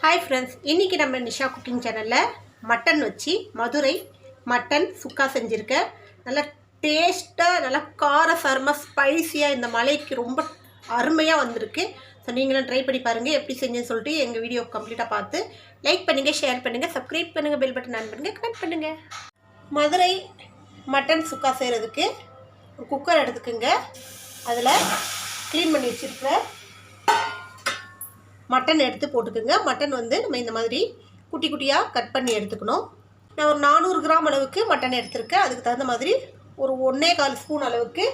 Hi friends, இன்றைக்கி நம்ம Nisha cooking சேனலில் மட்டன் வச்சு மதுரை மட்டன் சுக்கா செஞ்சுருக்கேன். நல்லா டேஸ்ட்டாக, நல்லா காரசாரமாக, ஸ்பைஸியாக இந்த மலைக்கு ரொம்ப அருமையாக வந்திருக்கு. ஸோ நீங்களும் ட்ரை பண்ணி பாருங்கள் எப்படி செஞ்சுன்னு சொல்லிட்டு எங்கள் வீடியோ கம்ப்ளீட்டாக பார்த்து லைக் பண்ணுங்கள், ஷேர் பண்ணுங்கள், சப்ஸ்கிரைப் பண்ணுங்கள், பெல் பட்டன் ஆன் பண்ணுங்கள், கமெண்ட் பண்ணுங்கள். மதுரை மட்டன் சுக்கா செய்கிறதுக்கு ஒரு குக்கர் எடுத்துக்குங்க. அதில் க்ளீன் பண்ணி வச்சுருக்கேன் மட்டன் எடுத்து போட்டுக்கோங்க. மட்டன் நம்ம இந்த மாதிரி குட்டி குட்டியாக கட் பண்ணி எடுத்துக்கணும். நான் ஒரு 400 கிராம் அளவுக்கு மட்டன் எடுத்துருக்கேன். அதுக்கு தகுந்த மாதிரி ஒரு 1.25 ஸ்பூன் அளவுக்கு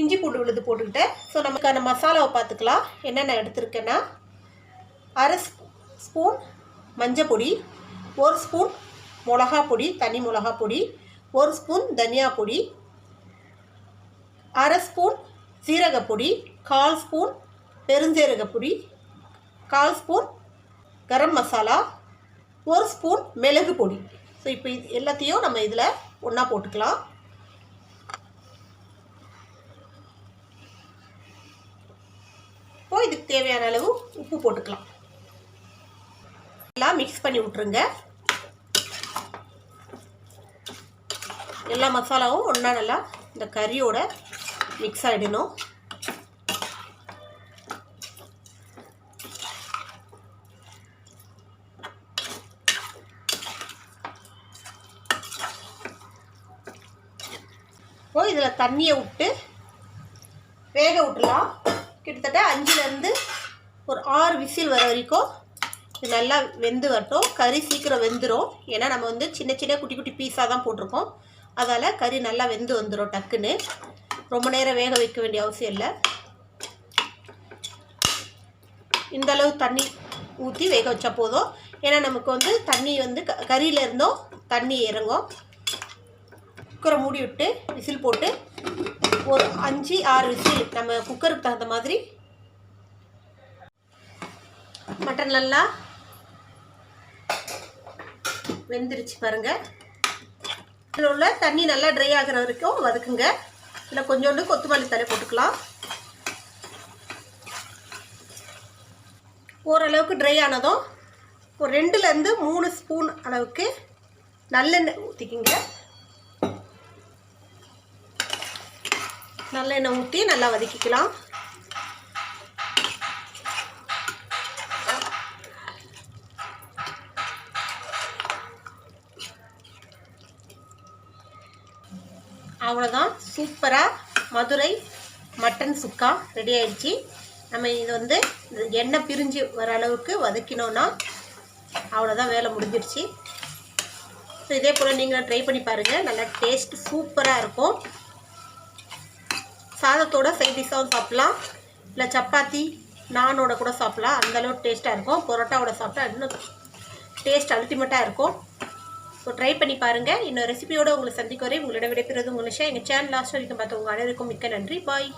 இஞ்சி பூண்டு விழுது போட்டுக்கிட்டேன். ஸோ நமக்கான மசாலாவை பார்த்துக்கலாம். என்னென்ன எடுத்துருக்கேன்னா, அரை ஸ்பூன் மஞ்சள் பொடி, 1 ஸ்பூன் மிளகா பொடி, தனி மிளகா பொடி, 1 ஸ்பூன் தனியா பொடி, அரை spoon சீரகப்பொடி, 1/4 spoon பெருஞ்சீரகப்பொடி, 1/4 spoon garam masala, 1 spoon மிளகு பொடி. ஸோ இப்போ இது எல்லாத்தையும் நம்ம இதில் ஒன்றா போட்டுக்கலாம். இப்போ இதுக்கு தேவையான அளவு உப்பு போட்டுக்கலாம். எல்லாம் மிக்ஸ் பண்ணி விட்ருங்க. எல்லா மசாலாவும் ஒன்றா நல்லா இந்த கறியோட மிக்ஸ் ஆகிடணும். இப்போ இதில் தண்ணியை விட்டு வேக விட்டுலாம். கிட்டத்தட்ட 5லேருந்து ஒரு 6 விசில் வர வரைக்கும் இது நல்லா வெந்து வரட்டும். கறி சீக்கிரம் வெந்துடும். ஏன்னா நம்ம சின்ன சின்ன குட்டி குட்டி பீஸாக தான் போட்டிருக்கோம். அதால் கறி நல்லா வெந்து வந்துடும். டக்குன்னு ரொம்ப நேரம் வேக வைக்க வேண்டிய அவசியம் இல்லை. இந்தளவு தண்ணி ஊற்றி வேக வச்சா போதும். ஏன்னா நமக்கு தண்ணி கறியில் இருந்தும் தண்ணி இறங்கும். குக்கரை மூடி விட்டு விசில் போட்டு ஒரு 5-6 விசில் நம்ம குக்கருக்கு தகுந்த மாதிரி. மட்டன் நல்லா வெந்துருச்சு பாருங்கள். இதில் உள்ள தண்ணி நல்லா ட்ரை ஆகிற வரைக்கும் வதக்குங்க. இதில் கொஞ்சோண்டு கொத்தமல்லி தழை போட்டுக்கலாம். ஓரளவுக்கு ட்ரை ஆனதும் ஒரு 2லேருந்து 3 ஸ்பூன் அளவுக்கு நல்லெண்ணெய் ஊற்றிக்கிங்க. நல்லெண்ணெய் ஊற்றி நல்லா வதக்கிக்கலாம். அவ்வளோதான், சூப்பராக மதுரை மட்டன் சுக்கா ரெடி ஆயிடுச்சு. நம்ம இது எண்ணெய் பிரிஞ்சு வர அளவுக்கு வதக்கினோன்னா அவ்வளோதான், வேலை முடிஞ்சிடுச்சு. ஸோ இதே போல் நீங்களும் ட்ரை பண்ணி பாருங்கள். நல்லா டேஸ்ட் சூப்பராக இருக்கும். சாதத்தோட சைட் டிஷ்ஷாகவும் சாப்பிட்லாம், இல்லை சப்பாத்தி நானோட கூட சாப்பிட்லாம். அந்தளவுக்கு டேஸ்ட்டாக இருக்கும். பரோட்டாவோட சாப்பிட்டா இன்னும் டேஸ்ட் அல்டிமேட்டாக இருக்கும். ஸோ ட்ரை பண்ணி பாருங்கள். இன்னொரு ரெசிபியோடு உங்களை சந்திக்க வரை உங்களோட விடைபெறுவது உங்கள் நிஷா. எங்கள் சேனல் லாஸ்ட் வரைக்கும் பார்த்து உங்கள் அனைவருக்கும் மிக்க நன்றி. பாய்.